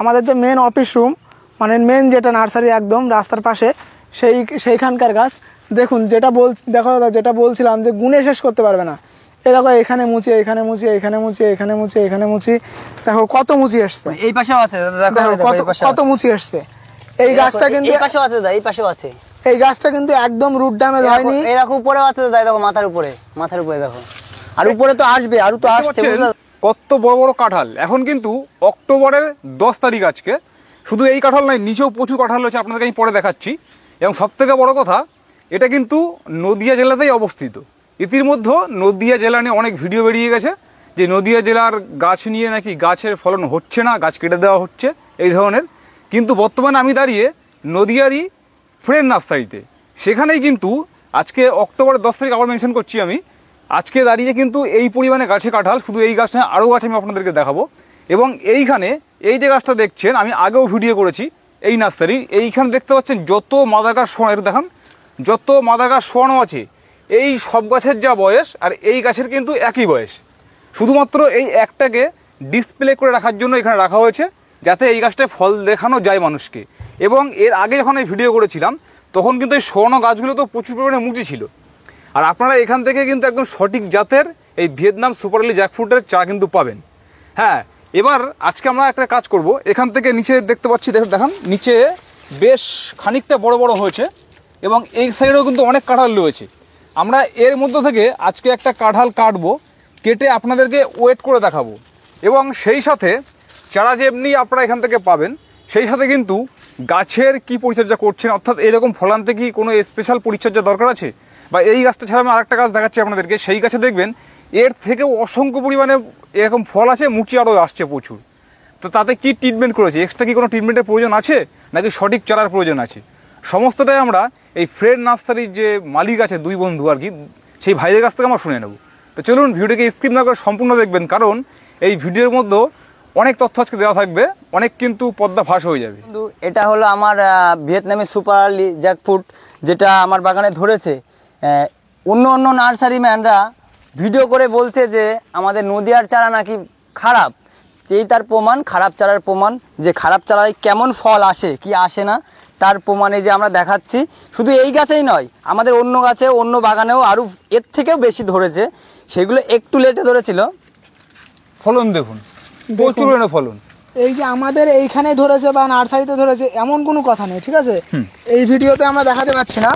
আমাদের যে main office room মানে মেন যেটা নার্সারি একদম রাস্তার পাশে সেইখানকার গাছ। দেখুন যেটা বলছিলাম যে গুণে শেষ করতে পারবে না। এই দেখো এখানে মুচি, এখানে মুচি, এখানে মুচি, এখানে মুচি, এখানে মুচি, দেখো কত মুচি এসছে। এই পাশেও আছে, দেখো কত মুচি এসছে। এই গাছটা কিন্তু এই পাশেও আছে দাদা, এই পাশেও আছে। এই গাছটা কিন্তু একদম রুট ড্যামেজ হয়নি। এই দেখো উপরেও আছে দাদা, দেখো মাথার উপরে দেখো, আর উপরে তো আসবে, আর তো আসছে। কত বড় বড় কাঁঠাল। এখন কিন্তু অক্টোবরের 10 তারিখ আজকে। শুধু এই কাঁঠাল নয়, নিচেও প্রচুর কাঁঠাল রয়েছে, আপনাদেরকে আমি পরে দেখাচ্ছি। এবং সবথেকে বড় কথা, এটা কিন্তু নদিয়া জেলাতেই অবস্থিত। ইতিমধ্যে নদিয়া জেলা নিয়ে অনেক ভিডিও বেরিয়ে গেছে যে নদিয়া জেলার গাছ নিয়ে নাকি গাছের ফলন হচ্ছে না, গাছ কেটে দেওয়া হচ্ছে, এই ধরনের। কিন্তু বর্তমানে আমি দাঁড়িয়ে নদিয়ারই ফ্রেন্ড নার্সারিতে। সেখানেই কিন্তু আজকে অক্টোবরের 10 তারিখ আবার মেনশন করছি আমি, আজকে দাঁড়িয়ে কিন্তু এই পরিমাণে গাছে কাঁঠাল। শুধু এই গাছ না, আরও গাছ আমি আপনাদেরকে দেখাবো। এবং এইখানে এই যে গাছটা দেখছেন, আমি আগেও ভিডিও করেছি এই নার্সারি। এইখানে দেখতে পাচ্ছেন যত মাদার শোয়ানো, দেখান যত মাদার শোয়ানো আছে, এই সব গাছের যা বয়স আর এই গাছের কিন্তু একই বয়স। শুধুমাত্র এই একটাকে ডিসপ্লে করে রাখার জন্য এখানে রাখা হয়েছে, যাতে এই গাছটায় ফল দেখানো যায় মানুষকে। এবং এর আগে যখন এই ভিডিও করেছিলাম তখন কিন্তু এই শোয়ানো গাছগুলো তো প্রচুর পরিমাণে মুচি ছিল। আর আপনারা এখান থেকে কিন্তু একদম সঠিক জাতের এই ভিয়েতনাম সুপার আর্লি জ্যাকফ্রুটের চা কিন্তু পাবেন। হ্যাঁ, এবার আজকে আমরা একটা কাজ করব। এখান থেকে নিচে দেখতে পাচ্ছি, দেখান নিচে বেশ খানিকটা বড় বড় হয়েছে এবং এই সাইডেও কিন্তু অনেক কাঁঠাল রয়েছে। আমরা এর মধ্যে থেকে আজকে একটা কাঁঠাল কাটবো, কেটে আপনাদেরকে ওয়েট করে দেখাবো। এবং সেই সাথে চারা যে এমনি আপনারা এখান থেকে পাবেন, সেই সাথে কিন্তু গাছের কি পরিচর্যা করছেন, অর্থাৎ এরকম ফল আনতে কি কোনো স্পেশাল পরিচর্যা দরকার আছে, বা এই গাছটা ছাড়া আমি আরেকটা গাছ দেখাচ্ছি আপনাদেরকে, সেই গাছে দেখবেন এর থেকেও অসংখ্য পরিমাণে এরকম ফল আছে, মুচি আরও আসছে প্রচুর। তো তাতে কি ট্রিটমেন্ট করেছে, এক্সট্রা কি কোনো ট্রিটমেন্টের প্রয়োজন আছে নাকি সঠিক চারার প্রয়োজন আছে, সমস্তটাই আমরা এই ফ্রেন্ড নার্সারির যে মালিক আছে, দুই বন্ধু আর কি, সেই ভাইদের কাছ থেকে আমরা শুনে নেব। তো চলুন ভিডিওকে স্কিপ না করে সম্পূর্ণ দেখবেন, কারণ এই ভিডিওর মধ্যে অনেক তথ্য আজকে দেওয়া থাকবে, অনেক কিন্তু পদ্মা ফাঁস হয়ে যাবে। কিন্তু এটা হলো আমার ভিয়েতনামের সুপার আর্লি জ্যাকফ্রুট, যেটা আমার বাগানে ধরেছে। অন্য নার্সারি ম্যানরা ভিডিও করে বলছে যে আমাদের নদিয়ার চারা নাকি খারাপ। এই তার প্রমাণ, খারাপ চারার প্রমাণ, যে খারাপ চারায় কেমন ফল আসে কি আসে না তার প্রমাণে যে আমরা দেখাচ্ছি। শুধু এই গাছেই নয়, আমাদের অন্য গাছে অন্য বাগানেও আরও এর থেকেও বেশি ধরেছে। সেগুলো একটু লেটে ধরেছিল। ফলন দেখুন, প্রচুর ফলন। এই যে আমাদের এইখানে ধরেছে বা নার্সারিতে ধরেছে এমন কোনো কথা নেই, ঠিক আছে। এই ভিডিওতে আমরা দেখাতে পাচ্ছি না,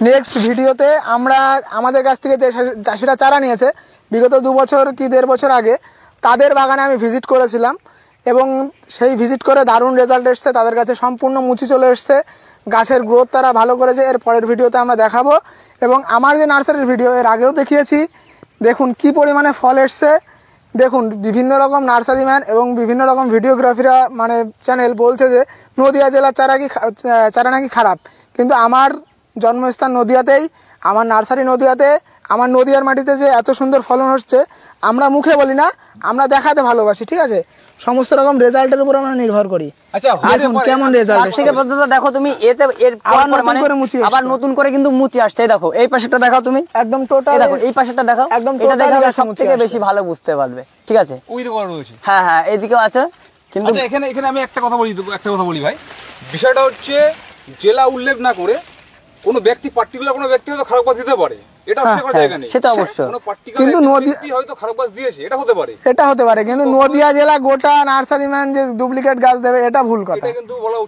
নেক্সট ভিডিওতে আমরা আমাদের কাছ থেকে যে চাষিরা চারা নিয়েছে বিগত 2 বছর কি 1.5 বছর আগে, তাদের বাগানে আমি ভিজিট করেছিলাম এবং সেই ভিজিট করে দারুণ রেজাল্ট এসছে। তাদের কাছে সম্পূর্ণ মুচি চলে এসছে, গাছের গ্রোথ তারা ভালো করেছে। এর পরের ভিডিওতে আমরা দেখাবো। এবং আমার যে নার্সারির ভিডিও এর আগেও দেখিয়েছি, দেখুন কি পরিমাণে ফল এসছে। দেখুন বিভিন্ন রকম নার্সারি ম্যান এবং বিভিন্ন রকম ভিডিওগ্রাফিরা মানে চ্যানেল বলছে যে নদিয়া জেলার চারা নাকি খারাপ, কিন্তু আমার জন্মস্থান নদিয়াতেই, আমার নার্সারি নদিয়াতে, আমার নদিয়ার মাটিতে যে এত সুন্দর ফলন হচ্ছে, আমরা মুখে বলি না, আমরা দেখাতে ভালোবাসি, ঠিক আছে। সমস্ত রকম রেজাল্টের উপর আমরা নির্ভর করি। আচ্ছা, কেমন রেজাল্ট থেকে পদ্ধতি দেখো তুমি, এতে এর আবার নতুন করে কিন্তু মুচি আসছে। দেখো এই পাশেটা দেখাও তুমি, একদম টোটাল দেখো এই পাশেটা দেখাও, একদম এটা দেখাও, সবথেকে বেশি ভালো বুঝতে পারবে, ঠিক আছে। ওই তো রয়েছে, হ্যাঁ এইদিকেও আছে। কিন্তু এখানে আমি একটা কথা বলি ভাই, বিষয়টা হচ্ছে জেলা উল্লেখ না করে কোনো ব্যক্তি পার্টিকুলার কোনো ব্যক্তি হয়তো খারাপ কাজ দিতে পারে, এটা অবশ্যই জায়গা নেই, সেটা অবশ্যই। কিন্তু নদিয়া হয়তো খারাপ কাজ দিয়েছে, এটা হতে পারে, কিন্তু নদিয়া জেলা গোটা নার্সারি ম্যান যে ডুপ্লিকেট গাছ দেবে, এটা ভুল কথা, এটা কিন্তু বলা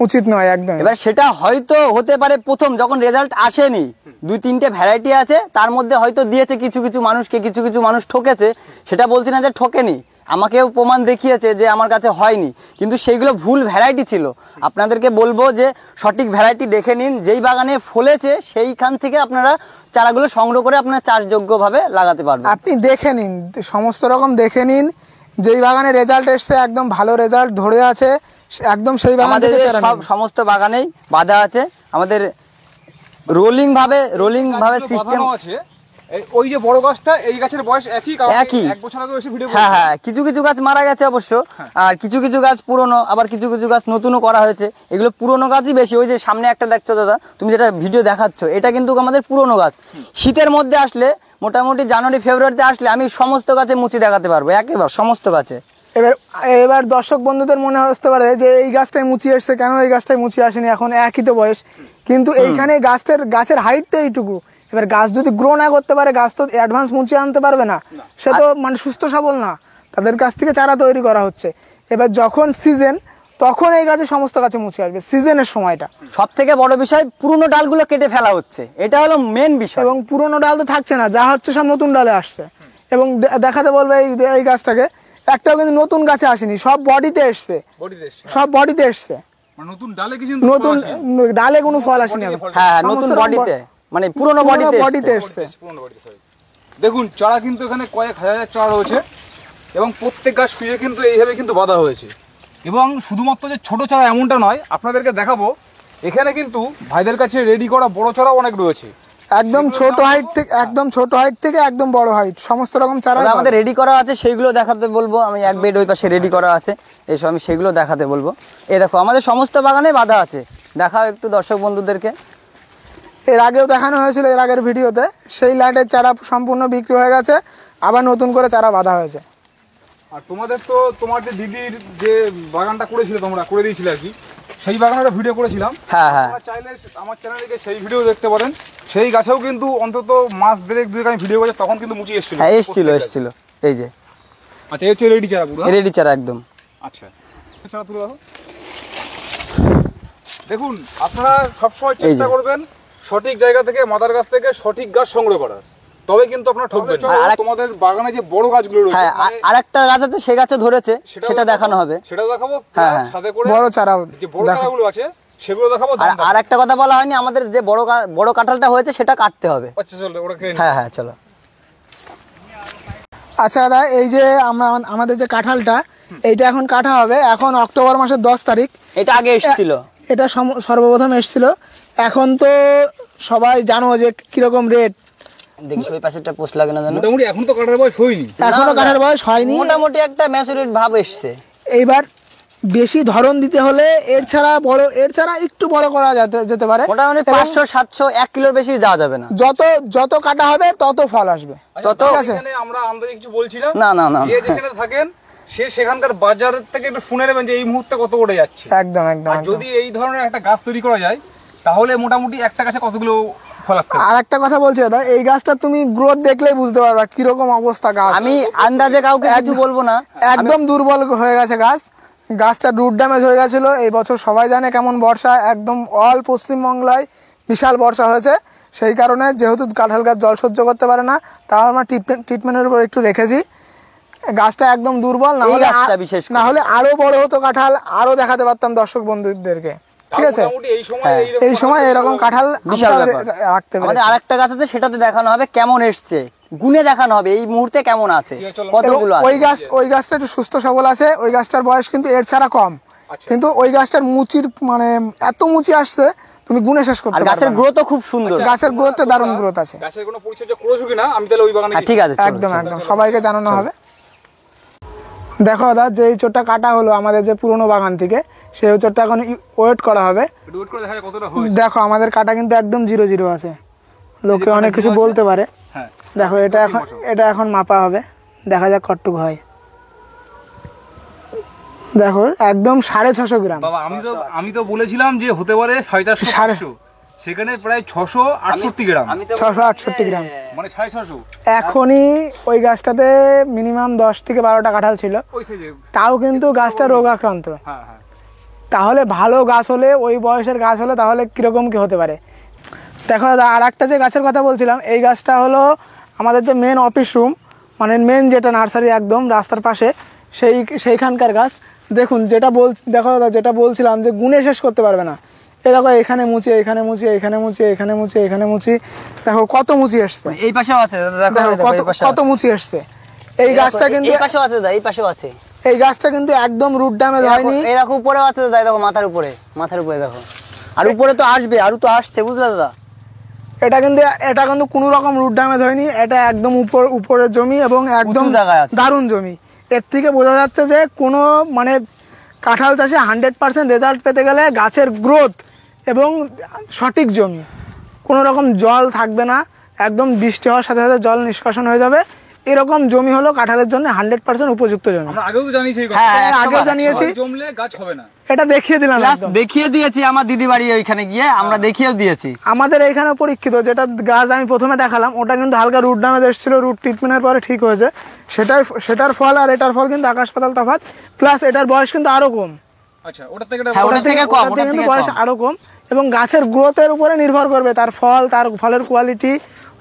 উচিত নয় একদম। এবার সেটা হয়তো হতে পারে প্রথম যখন রেজাল্ট আসেনি, 2-3টে ভ্যারাইটি আছে, তার মধ্যে হয়তো দিয়েছে কিছু মানুষকে, কিছু মানুষ ঠকেছে, সেটা বলছি না যে ঠকেনি, আমাকেও প্রমাণ দেখিয়েছে যে আমার কাছে হয়নি, কিন্তু সেইগুলো ভুল ভ্যারাইটি ছিল। আপনাদেরকে বলবো যে সঠিক ভ্যারাইটি দেখে নিন, যেই বাগানে ফলেছে সেইখান থেকে আপনারা চারাগুলো সংগ্রহ করে আপনার চাষযোগ্যভাবে লাগাতে পারবেন। আপনি দেখে নিন, সমস্ত রকম দেখে নিন, যেই বাগানে রেজাল্ট এসছে একদম ভালো রেজাল্ট ধরে আছে, একদম সেই বাগান থেকে চারা নিন। সমস্ত বাগানেই বাঁধা আছে, আমাদের রোলিং ভাবে সিস্টেম আছে। ওই যে বড় গাছটা, এই গাছের বয়স একই, 1 বছর আগে এসে ভিডিও। হ্যাঁ, কিছু গাছ মারা গেছে অবশ্য, আর কিছু গাছ পুরনো, আবার কিছু গাছ নতুনও করা হয়েছে। এগুলো পুরনো গাছই বেশি। ওই যে সামনে একটা দেখছো দাদা, তুমি যেটা ভিডিও দেখাচ্ছ, এটা কিন্তু আমাদের পুরনো গাছ। শীতের মধ্যে আসলে, মোটামুটি জানুয়ারি ফেব্রুয়ারিতে আসলে আমি সমস্ত গাছে মুচি দেখাতে পারবো, একেবারে সমস্ত গাছে। এবার এবার দর্শক বন্ধুদের মনে আসতে পারে যে এই গাছটাই মুচি এসছে, কেন এই গাছটাই মুচি আসেনি, এখন একই তো বয়স, কিন্তু এইখানে গাছের হাইট তো এইটুকু। এবার গাছ যদি গ্রো না করতে পারে, গাছ তো অ্যাডভান্স মুচিয়ে আনতে পারবে না, সে তো মানে সুস্থ সবল না। তাদের কাছ থেকে চারা তৈরি করা হচ্ছে। এবার যখন সিজন, তখন এই গাছে সমস্ত গাছে মুচি আসবে, সিজনের সময়টা। সব থেকে বড় বিষয় পুরনো ডালগুলো কেটে ফেলা হচ্ছে, এটা হলো মেন বিষয়। এবং পুরোনো ডাল তো থাকছে না, যা হচ্ছে সব নতুন ডালে আসছে। এবং দেখাতে বলবে এই গাছটাকে, একটাও কিন্তু নতুন গাছে আসেনি, সব বডিতে এসছে, সব বডিতে এসছে, মানে নতুন ডালে কিছু নতুন ডালে কোনো ফল আসেনি এখন। হ্যাঁ, নতুন বডিতে, মানে পুরনো বডিতে এসছে। দেখুন চারা কিন্তু এখানে কয়েক হাজার চারা রয়েছে এবং প্রত্যেক গাছ শুয়ে কিন্তু এইভাবে কিন্তু বাঁধা হয়েছে। এবং শুধুমাত্র যে ছোট চারা এমনটা নয়, আপনাদেরকে দেখাবো এখানে কিন্তু ভাইদের কাছে রেডি করা বড় চারাও অনেক রয়েছে। একদম ছোট হাইট থেকে একদম বড় হাইট, সমস্ত রকম চারা আমাদের রেডি করা আছে, সেইগুলো দেখাতে বলবো। আমি এক বেড ওই পাশে রেডি করা আছে, এইসব আমি সেগুলো দেখাতে বলবো। এই দেখো আমাদের সমস্ত বাগানে বাঁধা আছে, দেখাও একটু দর্শক বন্ধুদেরকে। এর আগেও দেখানো হয়েছিল, এর আগের ভিডিওতে। সেই লাইটের চারা সম্পূর্ণ বিক্রি হয়ে গেছে, আবার নতুন করে চারা বাঁধা হয়েছে। আর তোমাদের তো তোমার যে দিদির যে বাগানটা করেছিল, তোমরা করে দিয়েছিলে আর কি, সেই বাগানের ভিডিও করেছিলাম। হ্যাঁ হ্যাঁ, আপনারা চাইলে আমার চ্যানেলে গিয়ে সেই ভিডিও দেখতে পারেন। সেই গাছেও কিন্তু অন্তত মাস দেড়েক দুই আমি ভিডিও করেছি, তখন কিন্তু মুচি এসেছিল। হ্যাঁ এসছিল এই যে। আচ্ছা, এই হচ্ছে রেডি চারা পুরো। রেডি চারা একদম। আচ্ছা, চারা তুলে দেখো। দেখুন আপনারা সবসময় চেষ্টা করবেন সঠিক জায়গা থেকে, মাদার গাছ থেকে সঠিক গাছ সংগ্রহ করার, তবে কিন্তু আপনারা ঠকবেন না। তোমাদের বাগানে যে বড় গাছগুলো রয়েছে, হ্যাঁ আরেকটা গাছ আছে, সেই গাছে ধরেছে, সেটা দেখানো হবে, সেটা দেখাবো। হ্যাঁ, সাথে করে বড় চারা যে বড় চারাগুলো আছে সেগুলো দেখাবো। আর একটা কথা বলা হয়নি, আমাদের যে বড় কাঁঠালটা হয়েছে সেটা কাটতে হবে। আচ্ছা চলো ওটা কেটে নিই। হ্যাঁ হ্যাঁ চলো। আচ্ছা দাদা, এই যে আমাদের যে কাঁঠালটা, এইটা এখন কাটা হবে, এখন অক্টোবর মাসের 10 তারিখ। এটা আগে এসেছিল, এটা সর্বপ্রথম এসেছিল। এখন তো সবাই জানো যে কিরকম রেট। দেখিস ওই পাশে একটা পোস্ট লাগে না জানো? মোটামুটি এখন তো কাটার বয়স হয়নি, এখনো কাটার বয়স হয়নি, মোটামুটি একটা ম্যাচুরিটি ভাব এসছে। এইবার বেশি ধরন দিতে হলে এর ছাড়া একটু বড় করা যেতে পারে। মোটামুটি 500 700 1 কিলোর বেশি যাওয়া যাবে না। যত কাটা হবে তত ফল আসবে। তত ঠিক আছে, এখানে আমরা আন্দাজে কিছু বলছি না। না যে যেখানে থাকেন সে সেখানকার বাজার থেকে একটু শুনে নেবেন যে এই মুহূর্তে কত করে যাচ্ছে। একদম। আর যদি এই ধরনের একটা গাছ তৈরি করা যায়, তাহলে মোটামুটি একটা গাছে কতগুলো ফল আসতে পারে। আর একটা কথা বলছি দাদা, এই গাছটা তুমি গ্রোথ দেখলেই বুঝতে পারবা কিরকম অবস্থা গাছ। আমি আন্দাজে কাউকে কিছু বলবো না, একদম দুর্বল হয়ে গেছে গাছটা রুট ড্যামেজ হয়ে গেছিল। এই বছর সবাই জানে কেমন বর্ষা, একদম অল পশ্চিমবাংলায় বিশাল বর্ষা হয়েছে। সেই কারণে যেহেতু কাঁঠাল গাছ জল সহ্য করতে পারে না, তাও আমরা ট্রিটমেন্টের উপর একটু রেখেছি। গাছটা একদম দুর্বল, না হলে আরো বড় হতো কাঁঠাল, আরো দেখাতে পারতাম দর্শক বন্ধুদেরকে। ঠিক আছে, এই সময় এরকম কাঁঠাল রাখতে পারি। আমাদের আরেকটা গাছ আছে, সেটাতে দেখানো হবে কেমন এসছে, গুনে দেখানো হবে এই মুহূর্তে কেমন আছে, কতগুলো আছে। ওই গাছটা একটু সুস্থ সবল আছে, ওই গাছটার বয়স কিন্তু এর ছাড়া কম, কিন্তু ওই গাছটার মুচির মানে এত মুচি আসছে তুমি গুনে শেষ করতে পারবে না। গাছের গ্রোথও খুব সুন্দর, গাছের গ্রোথটা দারুণ গ্রোথ আছে। গাছের কোনো পরিচর্যা করেছো কিনা আমি তাহলে ওই বাগানে ঠিক আছে, একদম সবাইকে জানানো হবে। দেখো দাদা, যে এই চোরটা কাটা হলো আমাদের যে পুরনো বাগান থেকে, সেই চোরটা এখন ওয়েট করা হবে। দেখো আমাদের কাটা কিন্তু একদম 0 আছে, লোকে অনেক কিছু বলতে পারে। দেখো এটা এখন মাপা হবে, দেখা যাক কতটুকু হয়। দেখো একদম 650 গ্রাম। বাবা আমি তো বলেছিলাম যে হতে পারে 450, সেখানে প্রায় 668 গ্রাম। 668 গ্রাম মানে 650। এখনই ওই গাছটাতে মিনিমাম 10 থেকে 12টা কাঁঠাল ছিল, তাও কিন্তু গাছটা রোগ আক্রান্ত। তাহলে ভালো গাছ হলে, ওই বয়সের গাছ হলে তাহলে কিরকম কি হতে পারে। দেখো দাদা, আর একটা যে গাছের কথা বলছিলাম, এই গাছটা হলো আমাদের যে মেন অফিস রুম, মানে মেন যেটা নার্সারি একদম রাস্তার পাশে, সেইখানকার গাছ। দেখুন দেখো দাদা, যেটা বলছিলাম যে গুনে শেষ করতে পারবে না। দেখো এখানে মুচি, এখানে মুচি, এখানে মুচি, এখানে মুচি, এখানে মুচি, দেখো কত মুচি এসছে। এই পাশেও আছে, কত মুচি এসছে। এই গাছটা কিন্তু এই পাশেও আছে, এই পাশেও আছে। এই গাছটা কিন্তু একদম রুট ড্যামেজ হয়নি। এই দেখো উপরেও আছে দাদা, দেখো মাথার উপরে দেখো, আর উপরে তো আসবে, আরো তো আসছে, বুঝলে দাদা। এটা কিন্তু কোনো রকম রুট ড্যামেজ হয়নি, এটা একদম উপরের জমি এবং একদম দারুণ জমি। এর থেকে বোঝা যাচ্ছে যে কোনো মানে কাঁঠাল চাষে 100% রেজাল্ট পেতে গেলে গাছের গ্রোথ এবং সঠিক জমি, কোনো রকম জল থাকবে না, একদম বৃষ্টি হওয়ার সাথে সাথে জল নিষ্কাশন হয়ে যাবে এরকম জমি হলো কাঁঠালের জন্য 100% উপযুক্ত জমি। আমরা আগেও তো জানিয়েছি এই কথা। হ্যাঁ, আগেও 100 জানিয়েছি, জমলে গাছ হবে না। এটা দেখিয়ে দিলাম প্লাস একদম। দেখিয়ে দিয়েছি আমার দিদি বাড়ি ওইখানে গিয়ে আমরা দেখিয়েও দিয়েছি। আমাদের এইখানে পরীক্ষিত যেটা গাছ আমি প্রথমে দেখালাম, ওটা কিন্তু হালকা রুট ড্যামেজ এসেছিল, রুট ট্রিটমেন্টের পরে ঠিক হয়েছে। সেটার ফল আর এটার ফল কিন্তু আকাশ পাতাল তফাৎ। প্লাস এটার বয়স কিন্তু আরো কম, আচ্ছা, ওটার থেকে এটা হ্যাঁ, বড়। ওটার থেকে কম, ওটার থেকে ওটার কিন্তু থেকে বয়স কম। আরো কম। এবং গাছের গ্রোথের উপরে নির্ভর করবে তার ফল, তার ফলের কোয়ালিটি,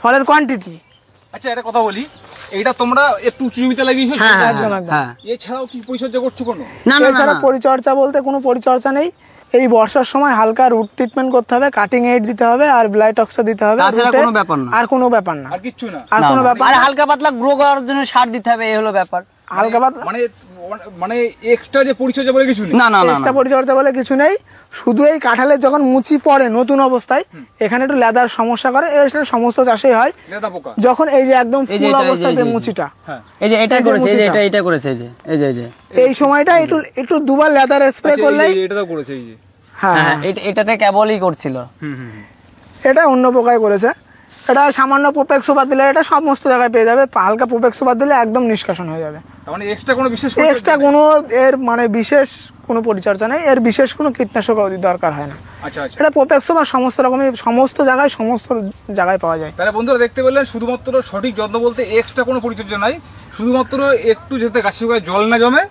ফলের কোয়ান্টিটি। আচ্ছা, একটা কথা বলি, এইটা তোমরা একটু উঁচু জমিতে লাগিয়েছো? হ্যাঁ, হ্যাঁ, একদম, একদম। হ্যাঁ। এছাড়াও কি পরিচর্যা করছো কোনো? না, না, না, এছাড়া না। পরিচর্যা বলতে কোনো পরিচর্যা নেই। এই বর্ষার সময় হালকা রুট ট্রিটমেন্ট করতে হবে, কাটিং এইড দিতে হবে আর ব্লাইটক্সটা দিতে হবে। তাছাড়া রুটে কোনো ব্যাপার না। আর কোনো ব্যাপার না, আর কিচ্ছু না? আর না, কোনো না। ব্যাপার আর না। হালকা পাতলা গ্রো করার জন্য সার দিতে হবে, এই হলো ব্যাপার। হালকা পাতলা মানে মানে এক্সট্রা যে পরিচর্যা বলে কিছু নেই? না, না, না, এক্সট্রা না। পরিচর্যা বলে কিছু নেই। শুধু এই কাঁঠালের যখন মুচি পড়ে নতুন অবস্থায়, এখানে একটু লেদার সমস্যা করে, সেটা সমস্ত চাষেই হয়। লেদা পোকা? যখন এই যে একদম এই যে ফুল এটা, এই যে, অবস্থায় এই যে যে, মুচিটা, হ্যাঁ। এই যে এটা এই যে করেছে, এই যে মুচিটা। এটা করেছে, এই যে এই সময়টা একটু একটু দুবার লেদার স্প্রে আচ্ছা, করলেই, এটা তো করেছে এই যে। হ্যাঁ হ্যাঁ, এটাতে কেবলই করছিল। এটা অন্য পোকায় করেছে। এটা সামান্য প্রোপেক্স সুপার দিলে এটা সমস্ত জায়গায় পেয়ে যাবে। হালকা প্রোপেক্স সুপার দিলে একদম নিষ্কাশন হয়ে যাবে। তার মানে এক্সট্রা কোনো বিশেষ পরিচর্যা এক্সট্রা নেই? কোনো এর মানে বিশেষ কোনো পরিচর্যা নেই, এর বিশেষ কোনো কীটনাশক দরকার হয় না। আচ্ছা, আচ্ছা। এটা প্রোপেক্স সুপার সমস্ত রকমের সমস্ত জায়গায় পাওয়া যায়। তাহলে বন্ধুরা দেখতে পেলেন, শুধুমাত্র সঠিক যত্ন বলতে এক্সট্রা কোনো পরিচর্যা নাই, শুধুমাত্র একটু যাতে গাছের গোড়ায় জল না জমে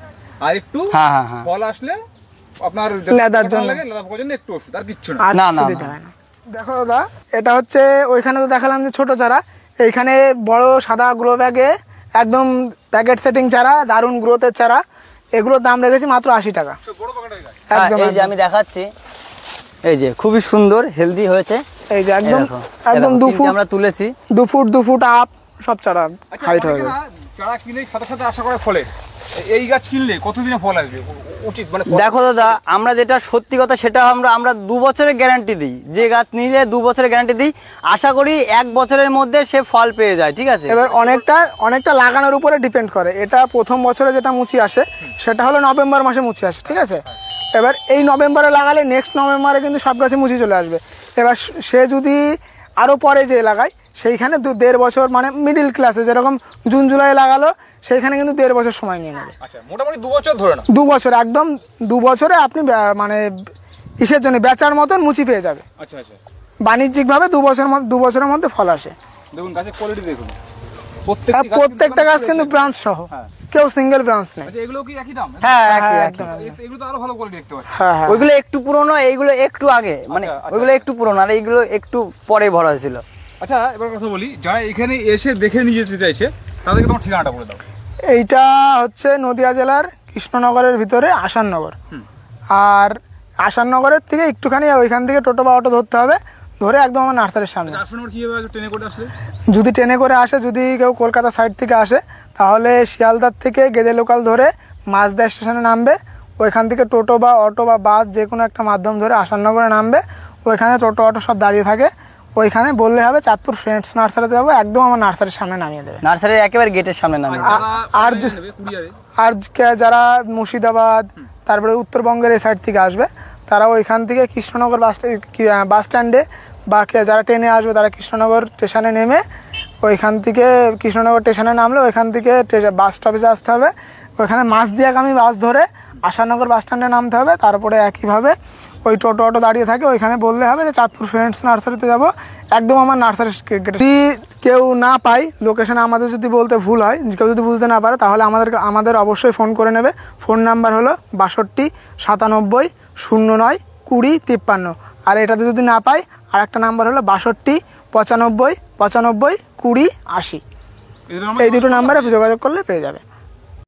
আর একটু হ্যাঁ, হ্যাঁ, হ্যাঁ। ফল আসলে আপনার লেদার জন্য। লাগে, লেদা পোকার জন্য একটু ওষুধ, আর কিচ্ছু না। আর না, কিছু না, দিতে না। হয় না। দেখো দাদা, এটা হচ্ছে ওইখানে তো দেখালাম যে ছোট চারা, এইখানে বড় সাদা গ্রো ব্যাগে একদম প্যাকেট সেটিং চারা, দারুণ গ্রোথের চারা, এগুলোর দাম রেখেছি মাত্র 80 টাকা। বড় পাকাটাই গাছ। হ্যাঁ, একদম এই যে আমি দেখাচ্ছি, এই যে খুবই সুন্দর হেলদি হয়েছে। এই যে এই একদম দেখো, একদম এই দেখো, 2 তিনটে ফুট আমরা তুলেছি। 2 ফুট আপ সব চারা আচ্ছা, হাইট হয়ে অনেকে যাবে। না চারা কিনে সাথে সাথে আশা করে ফলে, এই গাছ কিনলে কতদিনে ফল আসবে উচিত মানে দেখো দাদা, আমরা যেটা সত্যি কথা সেটা আমরা 2 বছরের গ্যারান্টি দিই। যে গাছ নিলে 2 বছরের গ্যারান্টি দিই, আশা করি 1 বছরের মধ্যে সে ফল পেয়ে যায়। ঠিক আছে, এবার অনেকটা লাগানোর উপরে ডিপেন্ড করে। এটা প্রথম বছরে যেটা মুচি আসে সেটা হলো নভেম্বর মাসে মুচি আসে, ঠিক আছে। এবার এই নভেম্বরে লাগালে নেক্সট নভেম্বরে কিন্তু সব গাছে মুচি চলে আসবে। এবার সে যদি আরও পরে যে লাগায়, সেইখানে 1.5 বছর মানে মিডিল ক্লাসে যেরকম জুন জুলাই লাগালো, সেইখানে কিন্তু 1.5 বছর সময় নিয়ে নেবে। আচ্ছা, মোটামুটি 2 বছর ধরে না? 2 বছর, একদম 2 বছরে আপনি মানে ইসের জন্য বেচার মতন মুচি পেয়ে যাবে। আচ্ছা, আচ্ছা। বাণিজ্যিকভাবে 2 বছরের মধ্যে ফল আসে। দেখুন গাছের কোয়ালিটি দেখুন, আর প্রত্যেকটা গাছ কিন্তু ব্রাঞ্চ সহ, হ্যাঁ। কেউ সিঙ্গেল ব্রাঞ্চ নেই। আচ্ছা, এগুলো কি একই দাম? হ্যাঁ, হ্যাঁ, একই, একই। একদম, একদম। এগুলো তো আরো ভালো কোয়ালিটি দেখতে পাচ্ছি। হ্যাঁ হ্যাঁ, ওইগুলো একটু পুরনো, এইগুলো একটু আগে, মানে আচ্ছা, আচ্ছা। ওইগুলো একটু পুরনো আর এইগুলো একটু পরে ভরা হয়েছিল। আচ্ছা, এবার কথা বলি, যারা এখানে এসে দেখে নিয়ে যেতে চাইছে তাদেরকে তোমার ঠিকানাটা বলে দাও। এইটা হচ্ছে নদিয়া জেলার কৃষ্ণনগরের ভিতরে আসাননগর। আর আসাননগরের থেকে একটুখানি ওইখান থেকে টোটো বা অটো ধরতে হবে, ধরে একদম আমার নার্সারির সামনে। আসলে আমার কিভাবে আসবে, ট্রেনে করে আসলে? যদি ট্রেনে করে আসে, যদি কেউ কলকাতা সাইড থেকে আসে, তাহলে শিয়ালদার থেকে গেদে লোকাল ধরে মাঝদা স্টেশনে নামবে। ওইখান থেকে টোটো বা অটো বা বাস যে কোনো একটা মাধ্যম ধরে আসাননগরে নামবে। ওইখানে টোটো অটো সব দাঁড়িয়ে থাকে, ওইখানে বললে হবে চাঁদপুর ফ্রেন্ডস নার্সারিতে যাবো, একদম আমার নার্সারির সামনে নামিয়ে দেবে। নার্সারির একেবারে গেটের সামনে নামে। আর কুরিয়ারে? আর যারা মুর্শিদাবাদ তারপরে উত্তরবঙ্গের এই সাইড থেকে আসবে, তারা ওইখান থেকে কৃষ্ণনগর বাস স্ট্যান্ডে বা যারা ট্রেনে আসবে তারা কৃষ্ণনগর স্টেশনে নেমে ওইখান থেকে কৃষ্ণনগর স্টেশনে নামলে ওইখান থেকে বাস স্টপেজে আসতে হবে। ওইখানে মাঝদিয়াগামী বাস ধরে আশানগর বাস স্ট্যান্ডে নামতে হবে। তারপরে একইভাবে ওই টোটো অটো দাঁড়িয়ে থাকে, ওইখানে বললে হবে যে চাঁদপুর ফ্রেন্ডস নার্সারিতে যাব, একদম আমার নার্সারি গেটে। যদি কেউ না পাই লোকেশন, আমাদের যদি বলতে ভুল হয়, কেউ যদি বুঝতে না পারে, তাহলে আমাদের অবশ্যই ফোন করে নেবে। ফোন নাম্বার হলো 62 97 09 20 53। আর এটাতে যদি না পাই, আর একটা নাম্বার হলো 62 95 95 20 80। এই দুটো নাম্বারে যোগাযোগ করলে পেয়ে যাবে।